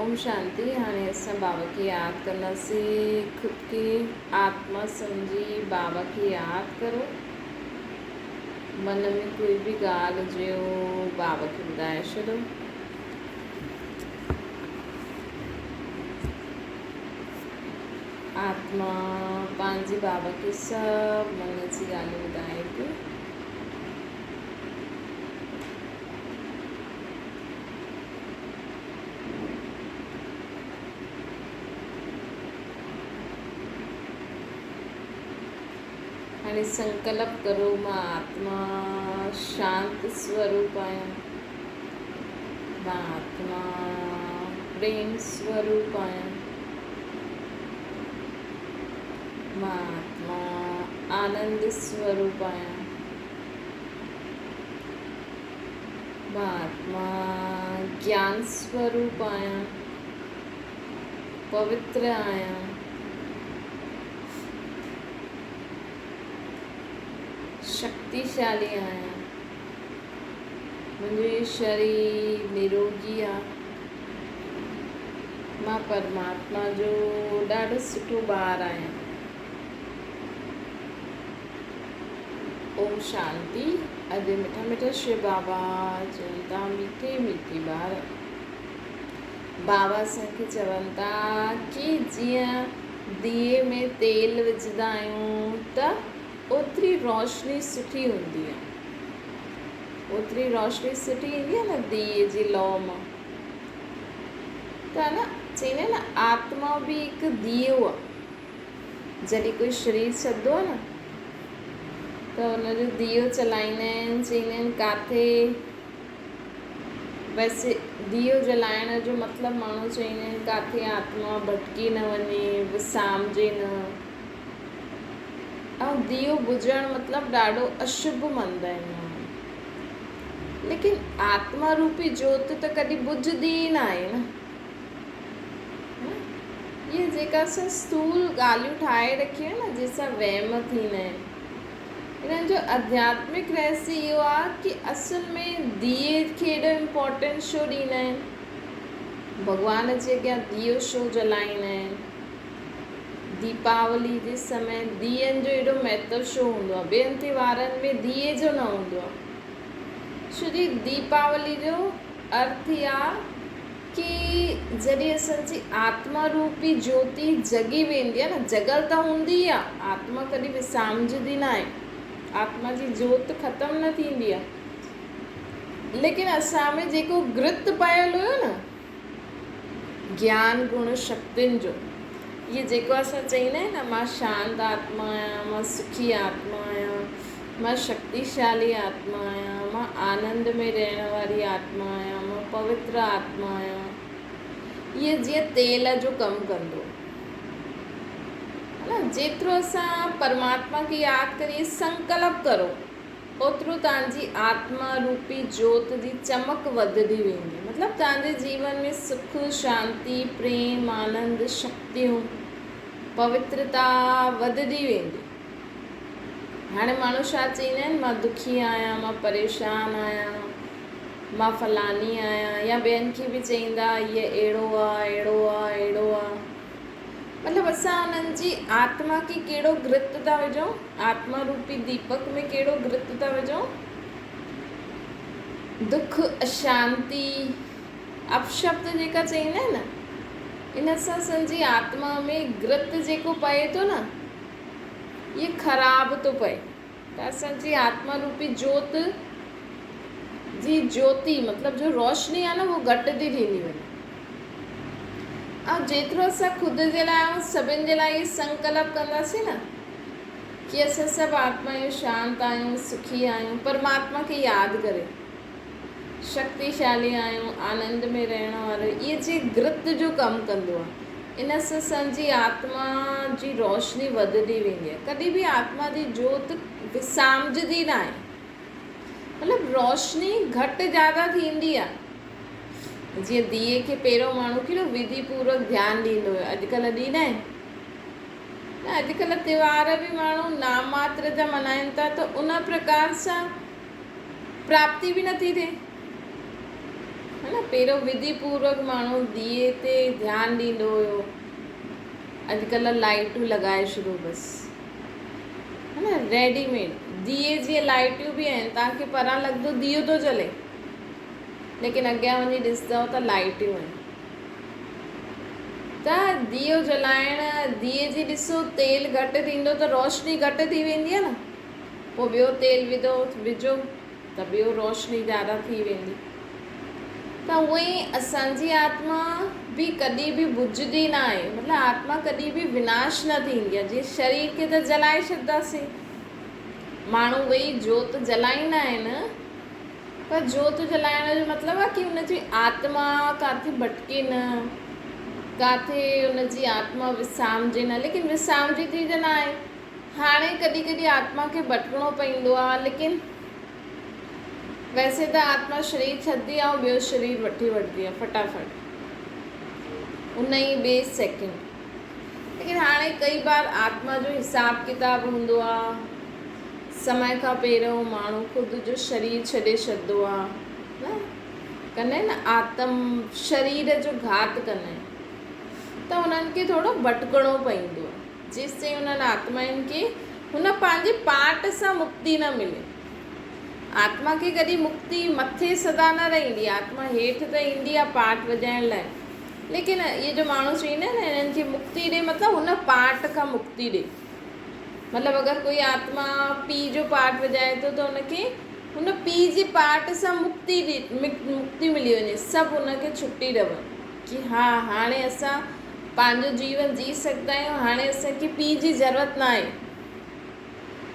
ओम शांति। हाणे असां बाबा खे यादि कंदासीं। ख़ुदि खे आत्मा सम्झी बाबा खे यादि करो। मन में कोई बि ॻाल्हि हुजे उहो बाबा खे ॿुधाए छॾो। आत्मा पंहिंजी बाबा खे सभु मन जी ॻाल्हियूं ॿुधाए थी। हाणे संकल्प करो, मां आत्मा शांत स्वरूप आहियां। मां आत्मा प्रेम स्वरूप आहियां। मां आत्मा आनंद स्वरूप आहियां। मां आत्मा ज्ञान स्वरूप आहियां। पवित्र आहियां। शक्तिशाली आहियां। मुंहिंजो शरीर निरोगी आहे। मां परमात्मा जो ॾाढो सुठो ॿारु आहियां। ओम शांति। अॼु मिठा मिठा शिव बाबा चवनि था, मीठे मीठे ॿार। बाबा असांखे चवनि था कि जीअं दीए में तेल विझंदा आहियूं त ओतिरी रोशनी सुठी हूंदी आहे। ओतिरी रोशनी सुठी ईंदी आहे न दीए जी लौ मां। त न चईंदा आहिनि न, आत्मा बि हिकु दीयो आहे। जॾहिं कोई शरीर छॾंदो आहे न त हुनजो दीयो जलाईंदा आहिनि। चईंदा आहिनि किथे, वैसे दीयो जलाइण जो मतिलबु माण्हू चईंदा आहिनि किथे आत्मा भटकी न वञे, विसामजे न। ऐं दीयो बुझणु मतिलबु ॾाढो अशुभ मञंदा आहिनि माण्हू। लेकिन आत्मा रूपी जोति त कॾहिं बुझंदी ई न आहे न। इहे जेका असां स्थूल ॻाल्हियूं ठाहे रखियूं आहिनि न, जंहिंसां वहम थींदा आहिनि, इन्हनि जो आध्यात्मिक रहस्य इहो आहे कि असुल में दीए खे एॾो इम्पोर्टेंस छो ॾींदा आहिनि। भॻवान जे अॻियां दीयो छो जलाईंदा आहिनि। दीपावली जे समय दीयनि जो एॾो महत्व छो हूंदो आहे। ॿियनि त्योहारनि में दीए जो न हूंदो आहे। छो जी दीपावली जो अर्थ इहा आहे कि जॾहिं असांजी आत्मा रूपी ज्योति जगी वेंदी आहे न, जगल त हूंदी आहे, आत्मा कॾहिं विसामजंदी न आहे। आत्मा जी जोति ख़तमु न थींदी आहे। लेकिन असां में जेको घृत पयल हुयो न, ज्ञान गुण शक्तियुनि जो, इहे जेको असां चईंदा आहियूं न, मां शांत आत्मा आहियां, मां सुखी आत्मा आहियां, मां शक्तिशाली आत्मा आहियां, मां आनंद में रहण वारी आत्मा आहियां, मां पवित्र आत्मा आहियां। इहे जीअं तेल जो कमु कंदो है न। जेतिरो असां परमात्मा खे यादि करिए, संकल्प करो, ओतिरो तव्हांजी आत्मा रूपी जोति जी चमक वधंदी वेंदी। मतिलबु तव्हांजे जीवन में सुख, शांति, प्रेम, आनंद, शक्तियूं, पवित्रता वधंदी वेंदी। हाणे माण्हू छा चईंदा आहिनि, मां दुखी आहियां, मां परेशान आहियां, मां फलानी आहियां, या ॿियनि खे बि चईंदा हीअ अहिड़ो आहे, अहिड़ो आहे, अहिड़ो आहे। मतिलबु असां उन्हनि जी आत्मा खे कहिड़ो घृत था विझूं, आत्मा रूपी दीपक में कहिड़ो घृत था विझूं। दुख, अशांति, अपशब्द जेका चईंदा आहिनि न, इन सां असांजी आत्मा में घृत जेको पए थो न, इहे ख़राबु थो पए। त असांजी आत्मा रूपी जोति जी ज्योति मतिलबु जो रोशनी आहे न, उहो घटि थी थींदी वञे। ऐं जेतिरो असां ख़ुदि जे लाइ ऐं सभिनि जे लाइ इहे संकल्प कंदासीं न कि असां सभु आत्मा आहियूं, शांत आहियूं, सुखी आहियूं, परमात्मा खे यादि करे, शक्तिशाली आहियूं, आनंद में रहण वारो, इहे जे घृत जो कमु कंदो आहे। इन सां असांजी आत्मा जी रोशनी वधंदी वेंदी आहे। कॾहिं बि आत्मा जी जोति विसामजंदी न आहे। मतिलबु रोशनी घटि ज़्यादा थींदी आहे। जीअं दीए खे पहिरियों माण्हू केॾो विधिपूर्वक ध्यानु ॾींदो हुयो, अॼुकल्ह ॾींदा आहिनि न। अॼुकल्ह त्योहार बि माण्हू नाम मात्र जा मल्हाइनि था, त उन प्रकार सां प्राप्ति बि नथी थिए, है है न। पहिरियों विधि पूर्वक माण्हू दिए ते ध्यानु ॾींदो हुयो, अॼुकल्ह लाइटूं लॻाए छॾो बसि, है न। रेडीमेड दिए जीअं लाइटियूं बि आहिनि, तव्हांखे परां लॻंदो दियो थो जले, लेकिन अॻियां वञी ॾिसंदव त लाइटियूं आहिनि। त दियो जलाइण, दिए जी ॾिसो तेल घटि थींदो त रोशनी घटि थी वेंदी आहे न, पोइ ॿियो तेल विझो त ॿियो रोशनी ज़्यादा थी वेंदी। त उअं ई असांजी आत्मा बि कॾहिं बि बुझदी न आहे, मतिलबु आत्मा कॾहिं बि विनाश न थींदी आहे। जीअं शरीर खे त जलाए छॾींदासीं, माण्हू वेही जोत जलाईंदा आहिनि, पर जोत जलाइण जो मतिलबु आहे कि हुनजी आत्मा किथे भटके न, किथे हुनजी आत्मा विसामजे न, लेकिन विसामजी थी त न आहे। हाणे कॾहिं कॾहिं आत्मा खे भटकणो पवंदो आहे, लेकिन वैसे त आत्मा शरीर छॾंदी आहे ऐं ॿियो शरीर वठी वठंदी आहे फटाफट, उन ई ॿिए सेकेंड। लेकिन हाणे कई बार आत्मा जो हिसाब किताब हूंदो आहे, समय खां पहिरियों माण्हू ख़ुदि जो शरीर छॾे छॾंदो आहे न, कंदा आहिनि न, आत्म शरीर जो घात कंदा आहिनि, त उन्हनि खे थोरो भटकणो पवंदो आहे, जेसिताईं उन्हनि आत्माउनि खे हुन पंहिंजे पार्ट सां मुक्ति न मिले। आत्मा खे कॾहिं मुक्ति मथे सदा न रहंदी, आत्मा हेठि त ईंदी आहे पार्ट वॼाइण लाइ, लेकिन इहे जो माण्हू चवंदा आहिनि न हिननि खे मुक्ति ॾे, मतिलबु हुन पार्ट खां मुक्ति ॾे। मतिलबु अगरि कोई आत्मा पीउ जो पार्ट वॼाए थो त हुनखे हुन पीउ जे पार्ट सां मुक्ति मिली वञे, सभु हुनखे छुटी ॾियनि कि हा हाणे असां पंहिंजो जीवन जी सघंदा आहियूं, हाणे असांखे पीउ जी ज़रूरत न आहे,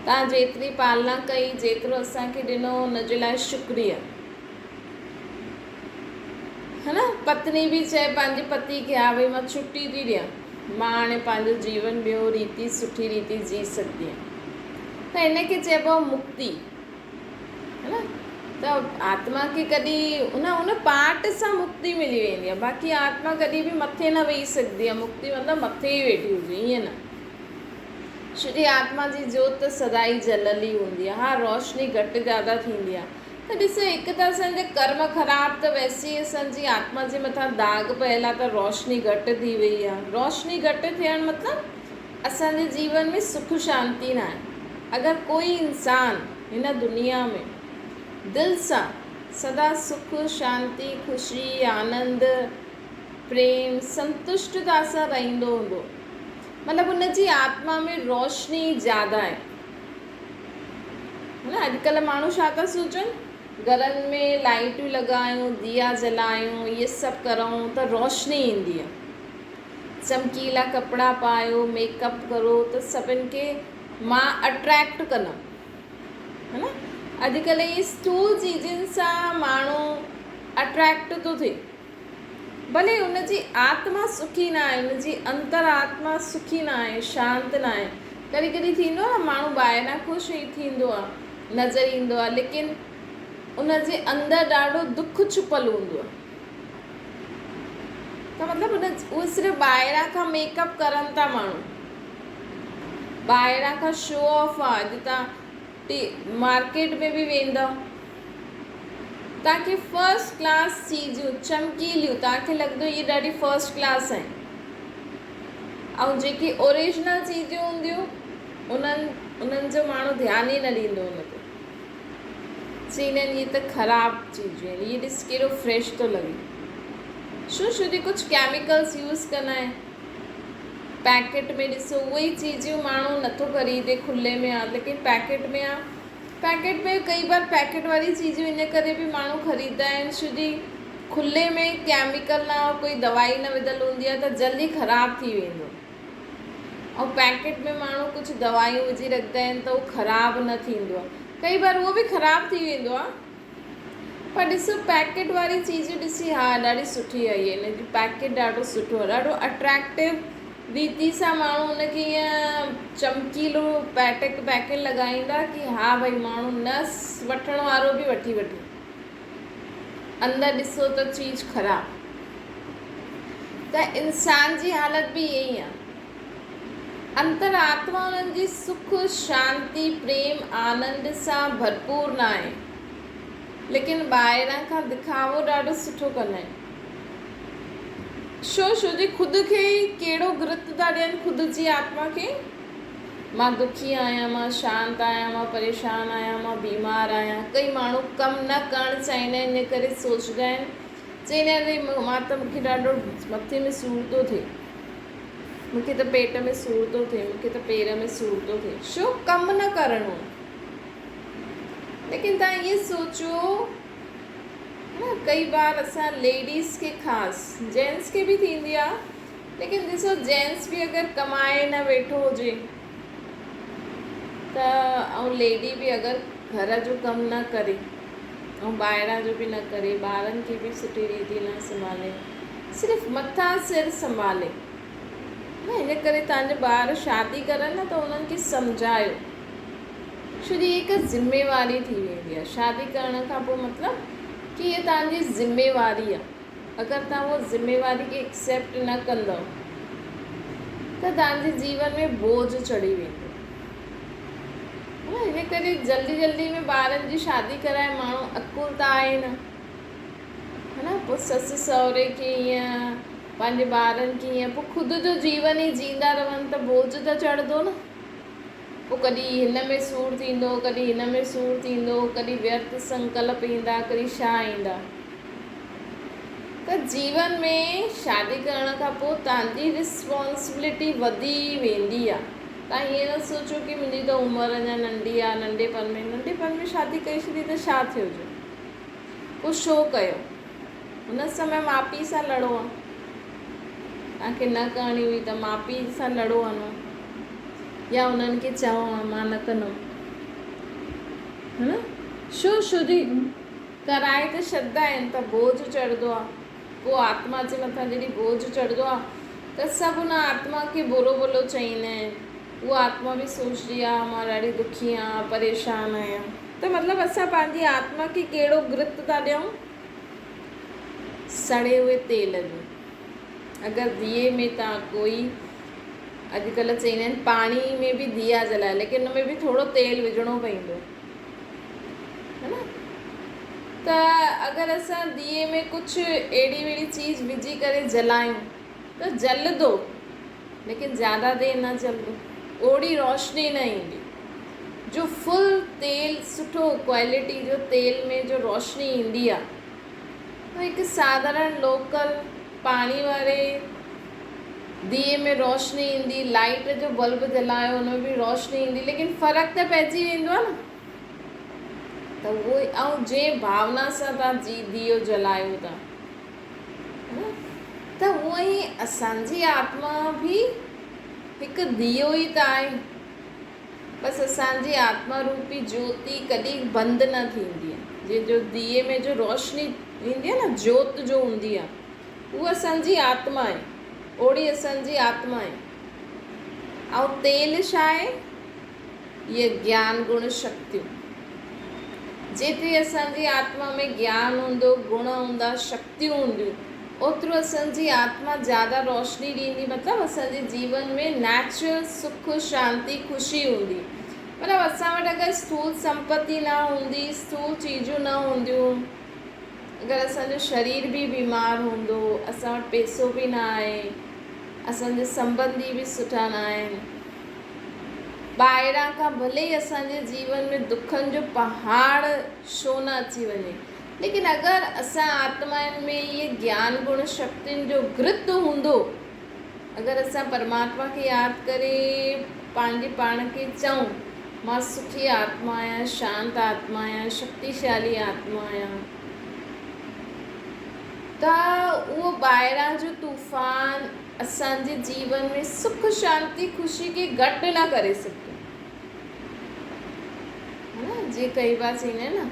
तव्हां जेतिरी पालना कई, जेतिरो असांखे ॾिनो हुनजे लाइ शुक्रिया, है न। पत्नी बि चए पंहिंजे पति खे, हा भई मां छुटी थी ॾियां, मां हाणे पंहिंजो जीवन ॿियो रीति सुठी रीति जी सघंदी आहियां, त हिनखे चइबो आहे मुक्ति, है न। त आत्मा खे कॾहिं हुन पार्ट सां मुक्ति मिली वेंदी आहे, बाक़ी आत्मा कॾहिं बि मथे न वेही सघंदी आहे, मुक्ति मतिलबु मथे ई वेठी हुजे, ईअं न। छोकी आत्मा जी जोत त सदाई जलली हूंदी आहे, हा रोशनी घटि ज़्यादा थींदी आहे। त ॾिसो, हिकु त असांजा कर्म ख़राबु, त वैसे ई असांजी आत्मा जे मथां दाग पयल आहे, त रोशनी घटि थी वई आहे। रोशनी घटि थियणु मतिलबु असांजे जीवन में सुख शांती न आहे। अगरि कोई इंसान हिन दुनिया में दिलि सां सदा सुख शांती ख़ुशी आनंद प्रेम संतुष्टता सां रहंदो हूंदो, मतिलबु हुनजी आत्मा में रोशनी ज़्यादा आहे, है न। अॼुकल्ह माण्हू छा था सोचनि, घरनि में लाइटियूं लॻायूं, दिया जलायूं, इहे सभु करूं त रोशनी ईंदी आहे, चमकीला कपिड़ा पायो, मेकअप करो त सभिनि खे मां अट्रैक्ट कंदमि, है न। अॼुकल्ह इहे स्थूल चीजनि सां माण्हू अट्रैक्ट थो थिए, भले हुनजी आत्मा सुखी न आहे, हुनजी अंतरात्मा सुखी न आहे, शांत न आहे। कॾहिं कॾहिं थींदो आहे न, माण्हू ॿाहिरां ख़ुशि थींदो आहे, नज़र ईंदो आहे, लेकिन उनजे अंदरि ॾाढो दुख छुपल हूंदो आहे। त मतिलबु उहे सिर्फ़ु ॿाहिरां खां मेकअप करनि था माण्हू, ॿाहिरां खां शो ऑफ आहे। अॼु तव्हां मार्केट में बि वेंदव, तव्हांखे फर्स्ट क्लास चीजूं चमकीलियूं तव्हांखे लॻंदो इहे ॾाढी फर्स्ट क्लास आहिनि, ऐं जेकी ओरिजिनल चीजूं हूंदियूं उन्हनि जो माण्हू ध्यानु ई न ॾींदो हुन ते, चईंदा आहिनि इहे त ख़राबु चीजूं आहिनि, इहे ॾिस कहिड़ो फ्रेश थो लॻे। छोजी कुझु केमिकल्स यूज़ कंदा आहिनि पैकेट में। ॾिसो उहे ई चीजूं माण्हू नथो ख़रीदे, खुले में आहे, लेकिन पैकेट में आहे। पैकेट में कई बार पैकेट वारी चीजूं इन करे बि माण्हू ख़रीददा आहिनि, छोजी खुले में केमिकल न, कोई दवाई न विधल हूंदी आहे, त जल्दी ख़राबु थी वेंदो। ऐं पैकेट में माण्हू कुझु दवाइयूं विझी रखंदा आहिनि त उहो ख़राबु न थींदो आहे, कई बार उहो बि ख़राबु थी वेंदो आहे। पर ॾिसो पैकेट वारी चीजूं ॾिसी, हा ॾाढी सुठी आहे, हिन जो पैकेट ॾाढो सुठो आहे, ॾाढो अट्रैक्टिव रीति सां माण्हू हुनखे ईअं चमकीलो पैकेट लॻाईंदा कि हा भई माण्हू न वठण वारो बि वठी वठे, अंदरि ॾिसो त चीज ख़राबु। त इंसान जी हालत बि इहा ई आहे, अंतरात्मा उन्हनि जी सुख शांती प्रेम आनंद सां भरपूर न आहे। लेकिन ॿाहिरां खां दिखावो ॾाढो सुठो कंदा आहिनि। छो जे ख़ुदि खे कहिड़ो गृत था ॾियनि ख़ुदि जी आत्मा खे। मां दुखी आहियां, मां शांति आहियां, मां परेशान आहियां, मां बीमार आहियां। कई माण्हू कमु न करणु चाहींदा आहिनि, इन करे सोचंदा आहिनि, चईंदा आहिनि मां त मूंखे ॾाढो मथे में सूर थो थिए, मूंखे त पेट में सूर थो थिए, मूंखे त पेर में सूर थो थिए। छो? कमु न करिणो। लेकिन तव्हां इहे सोचो न, कई बार असां लेडीज़ खे ख़ासि, जेंट्स खे बि थींदी आहे, लेकिन ॾिसो जेंट्स बि अगरि कमाए न वेठो हुजे त, ऐं लेडी बि अगरि घर जो कमु न करे ऐं ॿाहिरां जो बि न करे, ॿारनि खे बि सुठी रीति न संभाले, सिर्फ़ु मथां सिर संभाले न, इन करे तव्हांजा ॿार शादी करनि न त उन्हनि खे सम्झायो। छो जो हिकु ज़िम्मेवारी थी वेंदी आहे शादी करण खां पोइ, मतिलबु कि हीअ तव्हांजी ज़िम्मेवारी आहे। अगरि तव्हां उहा ज़िम्मेवारी खे एक्सेप्ट न कंदव त तव्हांजे जीवन में बोझ चढ़ी वेंदो। इन करे जल्दी में ॿारनि जी शादी कराए माण्हू अकुल त आहे न, है न। पोइ ससु सहुरे खे ईअं, पंहिंजे ॿारनि खे ईअं, पोइ ख़ुदि जो जीवन ई जींदा रहनि त बोझ त चढ़ंदो न। पोइ कॾहिं हिन में सूरु थींदो, कॾहिं हिन में सूरु थींदो, कॾहिं व्यर्थ संकल्प ईंदा, कॾहिं छा ईंदा। त जीवन में शादी करण खां पोइ तव्हांजी रिस्पॉन्सिबिलिटी वधी वेंदी आहे। तव्हां हीअं न सोचो कि मुंहिंजी त उमिरि अञा नंढी आहे, नंढेपन में शादी करे छॾी त छा थियो हुजे, पोइ छो कयो? हुन समय माउ पीउ सां लड़ो आहे, तव्हांखे न करणी हुई त माउ पीउ सां लड़ो आहे न, या उन्हनि खे चओ मां न कंदुमि, है न। छो जी कराए त छॾंदा आहिनि त बोझ चढ़ंदो आहे। पोइ आत्मा जे मथां जॾहिं बोझ चढ़ंदो आहे त सभु उन आत्मा खे बुरो भलो चईंदा आहिनि। उहा आत्मा बि सोचदी आहे मां ॾाढी दुखी आहियां, परेशान आहियां। त मतिलबु असां पंहिंजी आत्मा खे कहिड़ो गृत था ॾियूं? सड़े हुए तेल जो। अगरि दिए में तव्हां कोई, अॼुकल्ह चईंदा आहिनि पाणी में बि दिया जलाए, लेकिन उन में बि थोरो तेल विझणो पवंदो, है न। त अगरि असां दिए में कुझु अहिड़ी वहिड़ी चीज़ विझी करे जलायूं त जलंदो, लेकिन ज़्यादा देरि न जलंदो, ओड़ी रोशनी न ईंदी। जो फुल तेल, सुठो क्वालिटी जो तेल में जो रोशनी ईंदी आहे, तो हिकु साधारण लोकल पाणी वारे दिए में रोशनी ईंदी, लाइट जो बल्ब जलायो उन में बि रोशनी ईंदी, लेकिन फ़र्क़ु त पइजी वेंदो आहे न। त उहो, ऐं जंहिं भावना सां तव्हां दियो जलायो था, त उहो ई असांजी आत्मा बि हिकु दियो ई त आहे। बसि असांजी आत्मा रूपी ज्योति कॾहिं बंदि न थींदी आहे। जंहिंजो दिए में जो रोशनी ईंदी आहे न, ज्योत जो हूंदी आहे, उहा असांजी आत्मा आहे, ओड़ी असांजी आत्मा आहे। ऐं तेल छा आहे? इहे ज्ञान गुण शक्तियूं। जेतिरी असांजी आत्मा में ज्ञान हूंदो, गुण हूंदा, शक्तियूं हूंदियूं, ओतिरो असांजी आत्मा ज़्यादा रोशनी ॾींदी। मतिलबु असांजे जीवन में नेचुरल सुख, शांती, ख़ुशी हूंदी। मतिलबु असां वटि अगरि स्थूल संपत्ति न हूंदी, स्थूल चीजूं न हूंदियूं, अगरि असांजो शरीर बि बीमार हूंदो, असां वटि पैसो बि न आहे, असांजे संबंधी बि सुठा न आहिनि, ॿाहिरां खां भले ई असांजे जीवन में दुखनि जो पहाड़ छो न अची वञे, लेकिन अगरि असां आत्माउनि में इहे ज्ञान गुण शक्तियुनि जो घृत हूंदो, अगरि असां परमात्मा खे यादि करे पंहिंजे पाण खे चऊं मां सुखी आत्मा आहियां, शांति आत्मा आहियां, शक्तिशाली आत्मा आहियां, त उहो ॿाहिरां जो तूफ़ान असांजे जीवन में सुख, शांति, ख़ुशी खे घटि न करे सघंदो। जीअं कई बार चईंदा आहिनि न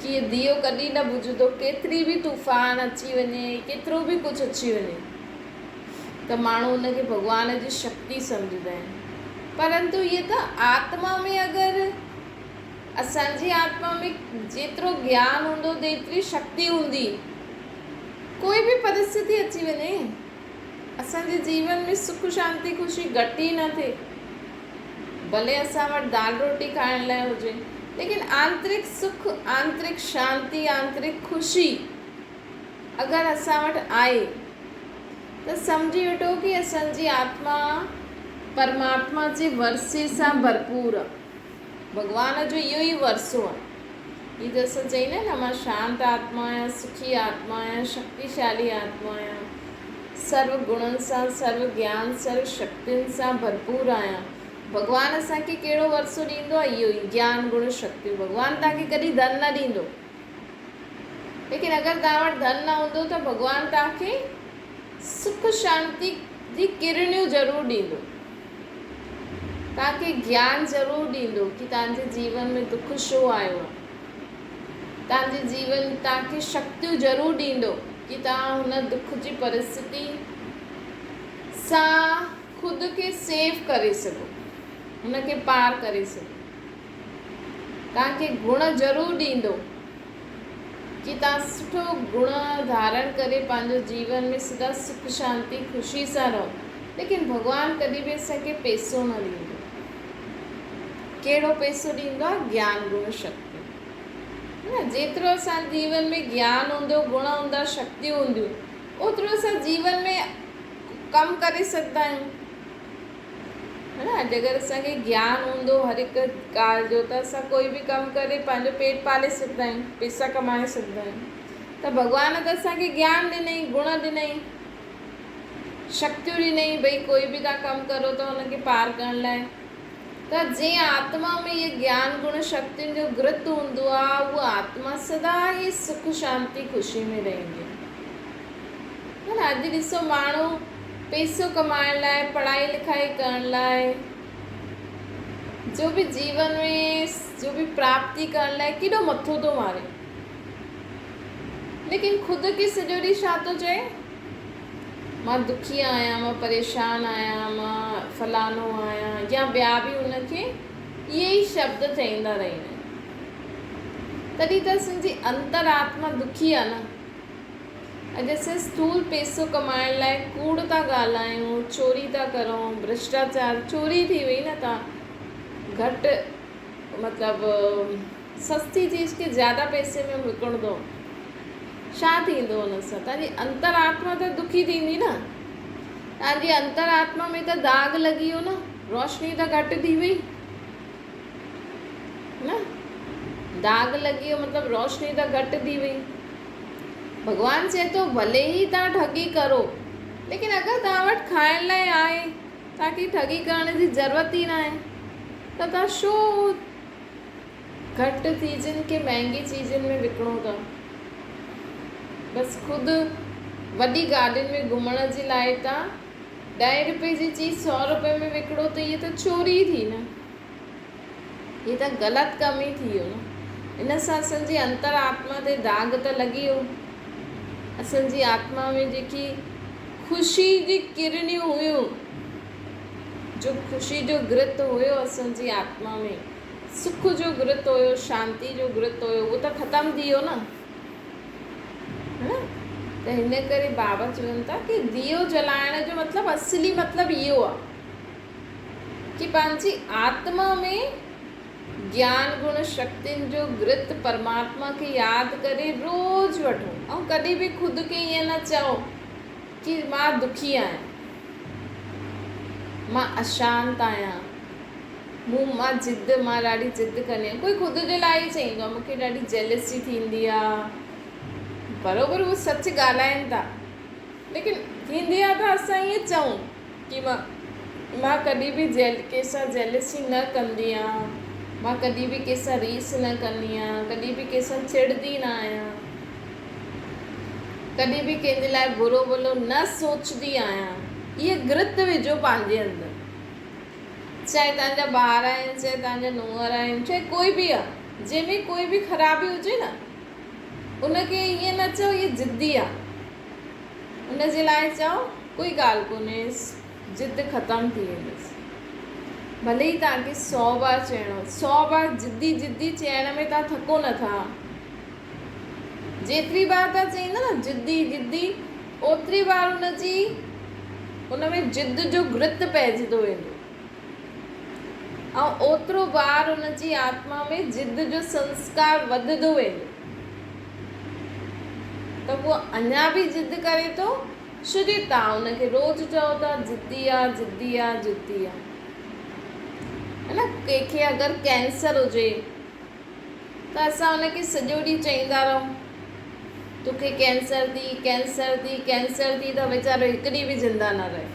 कि दियो कॾहिं न बुझंदो, केतिरी बि तूफ़ान अची वञे, केतिरो बि कुझु अची वञे, त माण्हू हुनखे भॻवान जी शक्ति सम्झंदा आहिनि। परंतु इहे त आत्मा में, अगरि असांजी आत्मा में जेतिरो ज्ञान हूंदो, जेतिरी शक्ति हूंदी, कोई बि परिस्थिति अची वञे, असांजे जीवन में सुख, शांति, ख़ुशी घटि ई न थिए। भले असां वटि दाल रोटी खाइण लाइ हुजे, लेकिन आंतरिक सुख, आंतरिक शांति, आंतरिक खुशी अगरि असां वटि आहे त सम्झी वठो कि असांजी आत्मा परमात्मा जे वरसे सां भरपूर आहे। भॻवान जो इहो ई वरसो आहे। हीअ त असां चईंदा आहियूं न, मां शांत आत्मा आहियां, सुखी आत्मा आहियां, शक्तिशाली आत्मा आहियां, सर्व गुणनि सां, सर्व ज्ञान, सर्व शक्तियुनि सां भरपूर आहियां। भॻवानु असांखे कहिड़ो वरसो ॾींदो आहे? इहो ई ज्ञान गुण शक्ति। भॻवानु तव्हांखे कॾहिं धन न ॾींदो, लेकिन अगरि तव्हां वटि धन न हूंदो त भॻवानु तव्हांखे सुख शांति जी किरणियूं ज़रूरु ॾींदो, तव्हांखे ज्ञान ज़रूरु ॾींदो कि तव्हांजे जीवन में दुख छो आयो आहे। तव्हांजे जीवन तव्हांखे शक्तियूं ज़रूरु ॾींदो कि तव्हां हुन दुख जी परिस्थिति सां ख़ुदि खे सेव करे सघो, हुनखे पार करे सघो। तव्हांखे गुण ज़रूरु ॾींदो कि तव्हां सुठो गुण धारण करे पंहिंजो जीवन में सदा सुख शांति ख़ुशी सां रहो। लेकिन भॻवानु कॾहिं बि असांखे पैसो न ॾींदो। कहिड़ो पैसो ॾींदो आहे? ज्ञान गुण शक्ति। न जेतिरो असां जीवन में ज्ञान हूंदो, गुण हूंदा, शक्ति हूंदियूं, ओतिरो असां जीवन में कमु करे सघंदा आहियूं, है न। अगरि असांखे ज्ञान हूंदो हर हिकु ॻाल्हि जो त असां कोई बि कमु करे पंहिंजो पेट पाले सघंदा आहियूं, पैसा कमाए सघंदा आहियूं। त भॻवान त असांखे ज्ञान ॾिनई, गुण ॾिनई, शक्तियूं ॾिनई, भई कोई बि तव्हां कमु करो त हुनखे पार करण लाइ। त जीअं आत्मा में इहे ज्ञान गुण शक्तियुनि जो घृत हूंदो आहे, उहा आत्मा सदा ई सुख शांति ख़ुशी में रहंदी है न। अॼु ॾिसो, माण्हू पैसो कमाइण लाइ, पढ़ाई लिखाई करण लाइ, जो बि जीवन में जो बि प्राप्ति करण लाइ केॾो मथो थो मारे, लेकिन ख़ुदि खे सॼो ॾींहुं छा थो चए? मां दुखी आहियां, मां परेशान आहियां, मां फलानो आहियां, या ॿिया बि हुनखे इहे ई शब्द चईंदा रहंदा आहिनि। तॾहिं त असांजी अंतरात्मा दुखी आहे न। अॼु असां स्थूल पैसो कमाइण लाइ कूड़ था ॻाल्हायूं, चोरी था करूं, भ्रष्टाचार, चोरी थी वई न। तव्हां घटि मतिलबु सस्ती चीज़ खे ज़्यादा पैसे में विकिणंदो, छा थींदो हुन सां? तव्हांजी अंतरात्मा त दुखी थींदी न। तव्हांजी अंतरात्मा में त दाग लॻी वियो न, रोशनी त घटि थी वई न। दाग लॻी वियो मतिलबु रोशनी त घटि थी वई। भॻवानु चए थो भले ई तव्हां ठगी करो, लेकिन अगरि तव्हां वटि खाइण लाइ आहे, तव्हांखे ठगी करण जी ज़रूरत ई न आहे, त तव्हां छो घटि चीज़ुनि खे महांगी चीज़ुनि में विकिणो था? बसि ख़ुदि वॾी गाॾियुनि में घुमण जे लाइ तव्हां 10 रुपए जी चीज़ 100 रुपए में विकिणो, त इहे त चोरी थी न। इहे त ग़लति कम ई थी वियो न। इन सां असांजी अंतरात्मा ते दाग त लॻी वियो। असांजी आत्मा में जेकी ख़ुशी जी किरणियूं हुयूं, जो ख़ुशी जो घृत हुयो असांजी आत्मा में, सुख जो घृत हुयो, शांति जो घृत हुयो, उहो त ख़तमु थी वियो न, है न। त हिन करे बाबा चवनि था कि दियो जलाइण जो मतिलबु असली मतिलबु इहो आहे कि पंहिंजी आत्मा में ज्ञान गुण शक्तियुनि जो घृत परमात्मा खे यादि करे रोज़ु वठो। ऐं कॾहिं बि ख़ुदि खे ईअं न चओ कि मां दुखी आहियां, मां अशांत आहियां, मां ॾाढी ज़िद कंदी आहियां। कोई ख़ुदि जे लाइ ई चईंदो आहे मूंखे ॾाढी जेलसी थींदी आहे, बराबरि उहो सच ॻाल्हाइनि था, लेकिन थींदी आहे त असां ईअं चऊं कि मां कॾहिं बि कंहिंसां जेलसी न कंदी आहियां, मां कॾहिं बि कंहिंसां रीस न कंदी आहियां, कॾहिं बि कंहिंसां चिड़दी न आहियां, कॾहिं बि कंहिंजे लाइ बुरो भलो न सोचदी आहियां। इहे घृत विझो पंहिंजे अंदरि, चाहे तव्हांजा ॿार आहिनि, चाहे तव्हांजा नुंहर आहिनि, चाहे कोई बि आहे, जंहिंमें कोई बि ख़राबी हुजे न, उनखे ईअं न चओ इहे ज़िद्दी आहे, उनजे लाइ चओ कोई ॻाल्हि कोन्हे, ज़िद ख़तमु थी वेंदसि। भले ई तव्हांखे 100 बार चइणो, 100 बार ज़िद्दी चइण में तव्हां थको नथा। जेतिरी बार तव्हां चईंदा न ज़िद्दी, ओतिरी बार उन में ज़िद जो घृत पइजंदो वेंदो। ऐं ओतिरो बार उनजी आत्मा में जिद जो संस्कार वधंदो वेंदो, त उहो अञा बि जिद करे थो, छो जो तव्हां उनखे रोज़ु चओ था जिद्दी आहे जिद्दी आहे जिद्दी आहे, है न। कंहिंखे अगरि कैंसर हुजे त असां उनखे सॼो ॾींहुं चईंदा रहूं तोखे कैंसर थी कैंसर थी कैंसर थी, त वीचारो हिकु ॾींहुं बि ज़िंदा न रहे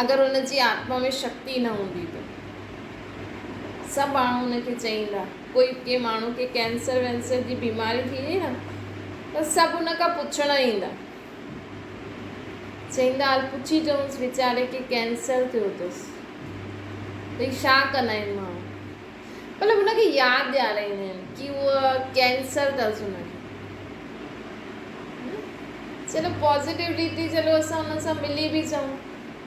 अगरि उनजी आत्मा में शक्ति न हूंदी त। सभु माण्हू उनखे चईंदा, कोई के माण्हू खे कैंसर वैंसर जी बीमारी थी न त सभु उन खां पुछणु ईंदा, चईंदा हल पुछी अचऊंसि वीचारे खे कैंसर थियो अथसि, त छा कंदा आहिनि माण्हू, मतिलबु हुनखे यादि ॾियाराईंदा आहिनि कि उहा कैंसर अथसि हुनखे। चलो पॉज़िटिवली चलो असां हुन सां मिली बि चऊं,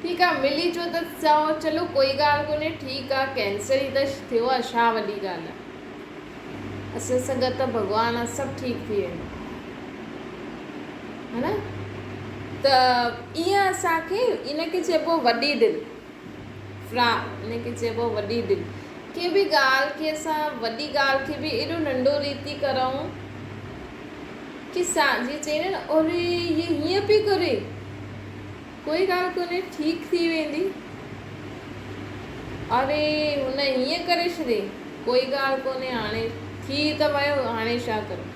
ठीकु आहे मिली चओ त चओ चलो कोई ॻाल्हि कोन्हे, ठीकु आहे कैंसर ई त थियो आहे, छा वॾी ॻाल्हि आहे, असां सां गॾु त भॻवानु आहे, सभु ठीकु थी वेंदो, है न। त ईअं असांखे इनखे चइबो वॾी दिलि, इनखे चइबो वॾी दिलि। के बि ॻाल्हि खे असां वॾी ॻाल्हि खे बि एॾो नंढो रीति करूं कि जीअं चईंदा न अरे ये हीअं पई करे, कोई ॻाल्हि कोन्हे ठीकु थी वेंदी, अरे हुन हीअं करे छॾे, कोई ॻाल्हि कोन्हे हाणे थी त वियो, हाणे छा करूं।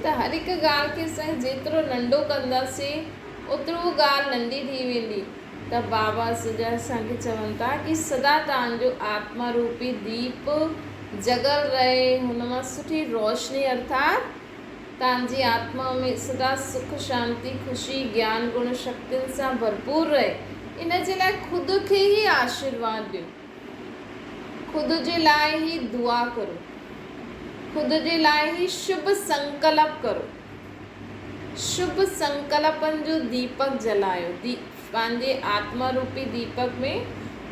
त हर हिकु ॻाल्हि खे असां जेतिरो नंढो कंदासीं ओतिरो ॻाल्हि नंढी थी वेंदी। त बाबा सॼा असांखे चवनि था कि सदा तव्हांजो आत्मा रूपी दीप जॻल रहे, हुन मां सुठी रोशनी अर्थात तव्हांजी आत्मा में सदा सुख शांति ख़ुशी ज्ञान गुण शक्तियुनि सां भरपूर रहे। इन जे लाइ ख़ुदि खे ई आशीर्वाद ॾियो, ख़ुदि जे लाइ ई दुआ करो, ख़ुदि जे लाइ ई शुभ संकल्प करो, शुभ संकल्पनि जो दीपक जलायो, पंहिंजे आत्मा रूपी दीपक में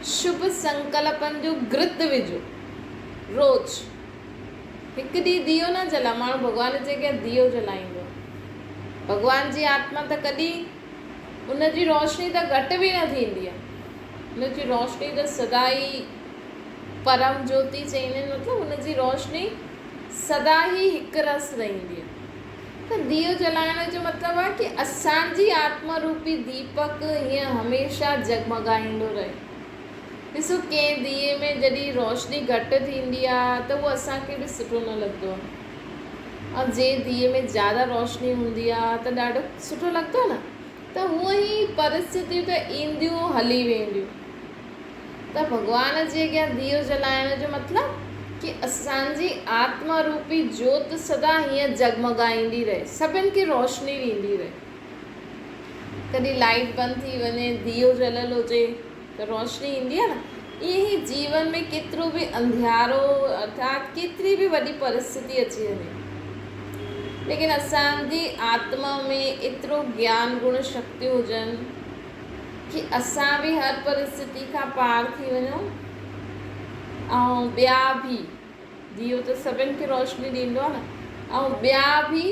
शुभ संकल्पनि जो घृत विझो। रोज़ हिकु ॾींहुं दियो न जला, माण्हू भॻवान जे अॻियां दियो जलाईंदो, भॻवान जी आत्मा त कॾहिं उनजी रोशनी त घटि बि न थींदी आहे, उनजी रोशनी त सदा ई परम ज्योति चईंदा आहिनि, मतिलबु उनजी रोशनी सदा ई हिकु रस रहंदी आहे। त दियो जलाइण जो मतिलबु आहे कि असांजी आत्मा रूपी दीपक हीअं हमेशह जगमगाईंदो रहे। ॾिसो कंहिं दिए में जॾहिं रोशनी घटि थींदी आहे त उहो असांखे बि सुठो न लॻंदो आहे, ऐं जंहिं दिए में ज़्यादा रोशनी हूंदी आहे त ॾाढो सुठो लॻंदो आहे न। त हूअं ई परिस्थितियूं त ईंदियूं हली वेंदियूं, त भॻवान जे अॻियां दियो जलाइण जो मतिलबु कि असांजी आत्मा रूपी जोत सदा हीअं जगमगाईंदी रहे, सभिनि खे रोशनी ॾींदी रहे। कॾहिं लाइट बंदि थी वञे, दियो जलियल हुजे त रोशनी ईंदी आहे न। ईअं ई जीवन में केतिरो बि अंधियारो अर्थात केतिरी बि वॾी परिस्थिति अची वञे, लेकिन असांजी आत्मा में एतिरो ज्ञान गुण शक्तियूं हुजनि कि असां बि हर परिस्थिति खां पार थी वञूं, ऐं ॿिया बि, दियो त सभिनि खे रोशनी ॾींदो आहे न, ऐं ॿिया बि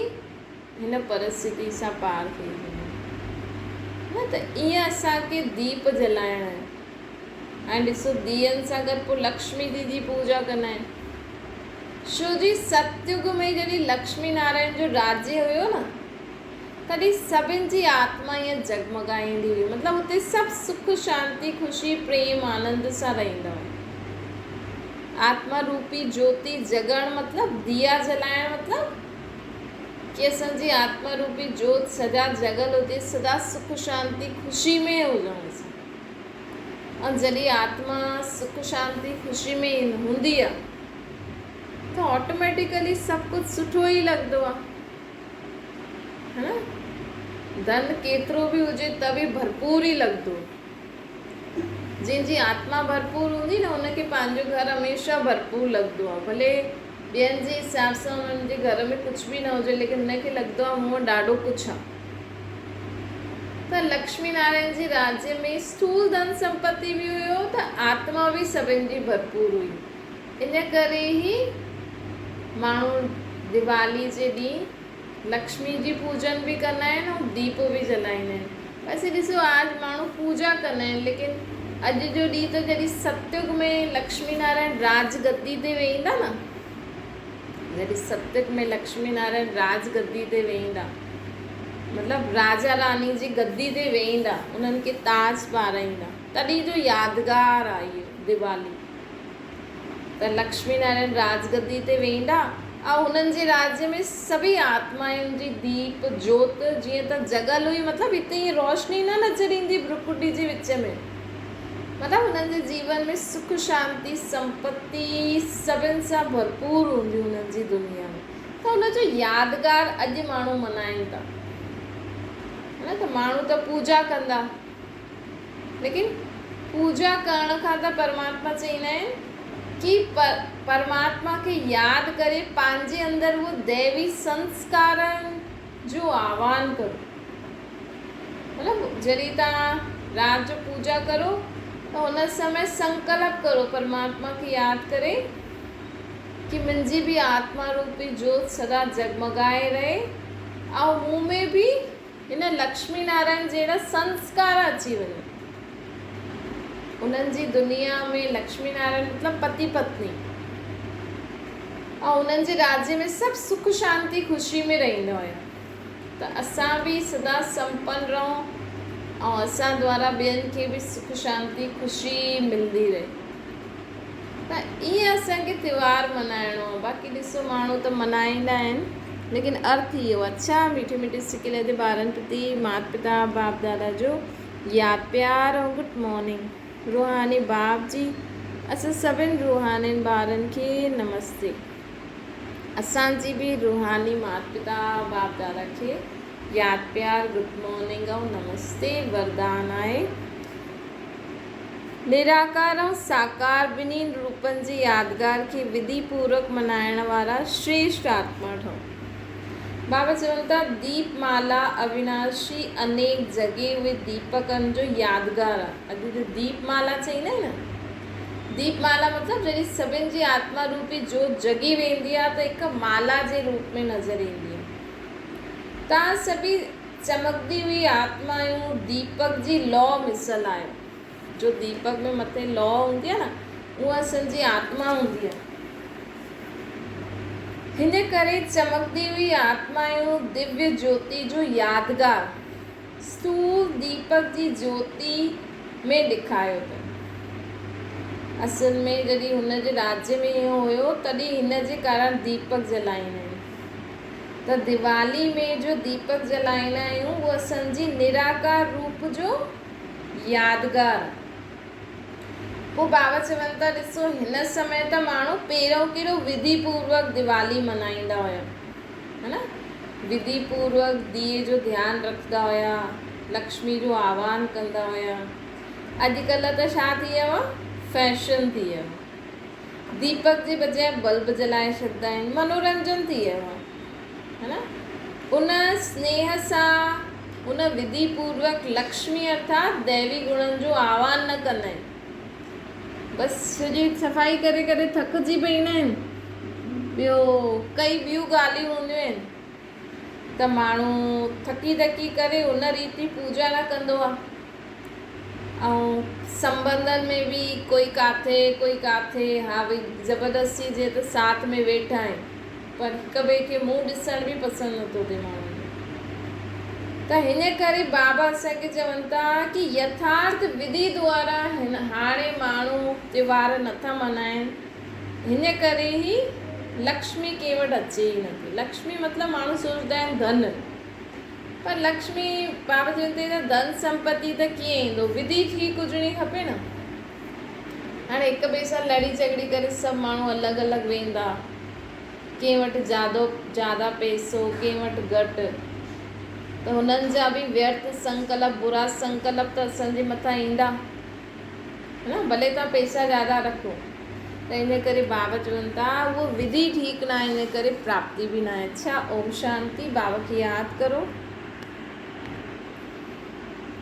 हिन परिस्थिति सां पार थी वञनि न। त ईअं असांखे दीप जलाइणा आहिनि। ऐं ॾिसो दियनि सां गॾु पोइ लक्ष्मी जी पूजा कंदा आहिनि, छो जी सतयुग में जॾहिं लक्ष्मी नारायण जो राज्य हुयो न, तॾहिं सभिनि जी आत्मा ईअं जगमगाईंदी हुई, मतिलबु हुते सभु सुख शांति ख़ुशी प्रेम आनंद सां रहंदा हुआ। आत्मा रूपी ज्योति जगण मतिलबु दिया जलाइण मतिलबु कि असांजी आत्मा रूपी ज्योति सदा जगल हुजे, सदा सुख शांति ख़ुशी में हुजूं असां। ऐं जॾहिं आत्मा सुख शांति ख़ुशी में हूंदी आहे त ऑटोमेटिकली सभु कुझु सुठो ई लॻंदो आहे, है न। धन केतिरो बि हुजे त बि भरपूर ई लॻंदो। जंहिंजी आत्मा भरपूर हूंदी न हुनखे पंहिंजो घर हमेशह भरपूर लॻंदो आहे, भले ॿियनि जे हिसाब सां हुननि जे घर में कुझु बि न हुजे, लेकिन हुनखे लॻंदो आहे मूं वटि ॾाढो कुझु आहे। त लक्ष्मी नारायण जे राज्य में स्थूल धन संपत्ति बि हुयो त आत्मा बि सभिनि जी भरपूर हुई। इन करे ई माण्हू दिवाली जे ॾींहुं लक्ष्मी जी पूजन बि कंदा आहिनि ऐं दीप बि जलाईंदा आहिनि। वैसे ॾिसो आज माण्हू पूजा कंदा आहिनि, लेकिन अॼु जो ॾींहुं त जॾहिं सतयुग में लक्ष्मी नारायण राजगद्दी ते वेहींदा न, जॾहिं सतयुग में लक्ष्मी नारायण राजगद्दी ते वेहींदा, मतिलबु राजा रानी जी गद्दी ते वेहींदा, उन्हनि खे ताज पाराईंदा, तॾहिं जो यादगार आहे इहो दिवाली। त लक्ष्मी नारायण राजगद्दी ते वेहींदा ऐं हुननि जे राज्य में सभी आत्माउनि जी दीप जोत जीअं त जॻल हुई, मतिलबु हिते ईअं रोशनी न नज़र ईंदी भ्रुकुटी जे विच में, मतिलबु हुननि जे जीवन में सुख शांति संपत्ति सभिनि सां भरपूर हूंदी हुननि जी दुनिया में। त हुनजो यादगार अॼु माण्हू मल्हाइनि था, है न। त माण्हू त पूजा कंदा, लेकिन पूजा करण खां त परमात्मा चईंदा आहिनि कि परमात्मा खे यादि करे पंहिंजे अंदरि उहो दैवी संस्कारनि जो आह्वान करो। मतिलबु जॾहिं तव्हां रात जो पूजा करो त हुन समय संकल्प करो परमात्मा खे यादि करे कि मुंहिंजी बि आत्मा रूपी जोत सदा जगमगाए रहे ऐं मूं में बि हिन लक्ष्मी नारायण जहिड़ा संस्कार अची वञे। उन्हनि जी दुनिया में लक्ष्मी नारायण मतिलबु पति पत्नी ऐं उन्हनि जे राज्य में सभु सुख शांति ख़ुशी में रहंदा हुया। त असां बि सदा संपन्न रहूं ऐं असां द्वारा ॿियनि खे बि सुख शांति ख़ुशी मिलंदी रहे। त ईअं असांखे त्योहार मल्हाइणो आहे। बाक़ी ॾिसो माण्हू त मल्हाईंदा आहिनि, लेकिन अर्थ इहो अच्छा मीठे मीठे सिके जे ॿारनि प्रति माता पिता बाप दादा जो यादि प्यार ऐं गुड मॉर्निंग। रूहानी बाप जी असां सभिनि रूहानी ॿारनि खे नमस्ते। असांजी बि रूहानी माता पिता बाप दादा खे यादि प्यार गुड मॉर्निंग ऐं नमस्ते वरदान आहे। निराकार ऐं साकार ॿिन्ही रूपनि जी यादगार खे विधि पूर्वक मल्हाइण वारा श्रेष्ठ आत्मा ठहो। बाबा चवनि था दीपमाला अविनाशी अनेक जॻह उहे दीपकनि जो यादगार आहे। अॼु जो दीपमाला चईंदा आहिनि न, दीपमाला मतिलबु जॾहिं सभिनि जी आत्मा रूपी जोत जगी वेंदी आहे त हिकु माला जे रूप में नज़र ईंदी आहे। तव्हां सभी चमकदी हुई आत्माऊं दीपक जी लौ मिसल आहियो। जो दीपक में मथे लौ हूंदी आहे न, उहा असांजी आत्मा हूंदी आहे। हिन करे चमकदी हुई आत्माऊं दिव्य ज्योति जो यादगार स्थूल दीपक जी ज्योति में ॾेखारियो अथनि। असल में जॾहिं हुन जे राज्य में इहो हुयो तॾहिं हिन जे कारण दीपक जलाईंदा आहियूं। त दिवाली में जो दीपक जलाईंदा आहियूं उहो असांजी निराकार रूप जो यादगार। पोइ बाबा चवनि था ॾिसो हिन समय त माण्हू पहिरों कहिड़ो विधि पूर्वक दिवाली मल्हाईंदा हुया, है न। विधि पूर्वक दिए जो ध्यानु रखंदा हुया, लक्ष्मी जो आह्वान कंदा हुया। अॼुकल्ह त छा थी वियो आहे, फैशन थी वियो आहे। दीपक जे बजाए बल्ब जलाए छॾींदा आहिनि, मनोरंजन थी वियो आहे, है न। उन स्नेह सां उन विधि पूर्वक लक्ष्मी अर्थात दैवी गुणनि जो आह्वान न कंदा आहिनि। बसि सॼी सफ़ाई करे करे थकिजी पईंदा आहिनि। ॿियो कई ॿियूं ॻाल्हियूं हूंदियूं आहिनि त माण्हू थकी करे उन रीति पूजा न कंदो आहे। ऐं संबंधनि में बि कोई काथे हा भई ज़बरदस्ती जे त साथ में वेठा आहिनि, पर हिक ॿिए खे मुंहुं ॾिसण बि पसंदि नथो थिए माण्हुनि खे। त हिन करे बाबा असांखे चवनि था कि यथार्थ विधि द्वारा हाणे माण्हू त्योहार नथा मल्हाइनि। हिन करे ई लक्ष्मी कंहिं वटि अचे ई नथी। लक्ष्मी मतिलबु माण्हू सोचंदा आहिनि धन, पर लक्ष्मी बाबा चवनि था धन संपत्ति त कीअं ईंदो, विधि ठीक हुजणी खपे न। हाणे हिक ॿिए सां लड़ी झगड़ी करे सभु माण्हू अलॻि अलॻि वेंदा, कंहिं वटि ज़्यादा पैसो कंहिं वटि घटि, त हुननि जा बि व्यर्थ संकल्प बुरा संकल्प त असांजे मथां ईंदा, है न। भले तव्हां पैसा ज़्यादा रखो, त इन करे बाबा चवनि था उहो विधि ठीक न आहे, इन करे प्राप्ति बि न आहे। अच्छा, ओम शांति। बाबा खे यादि करो।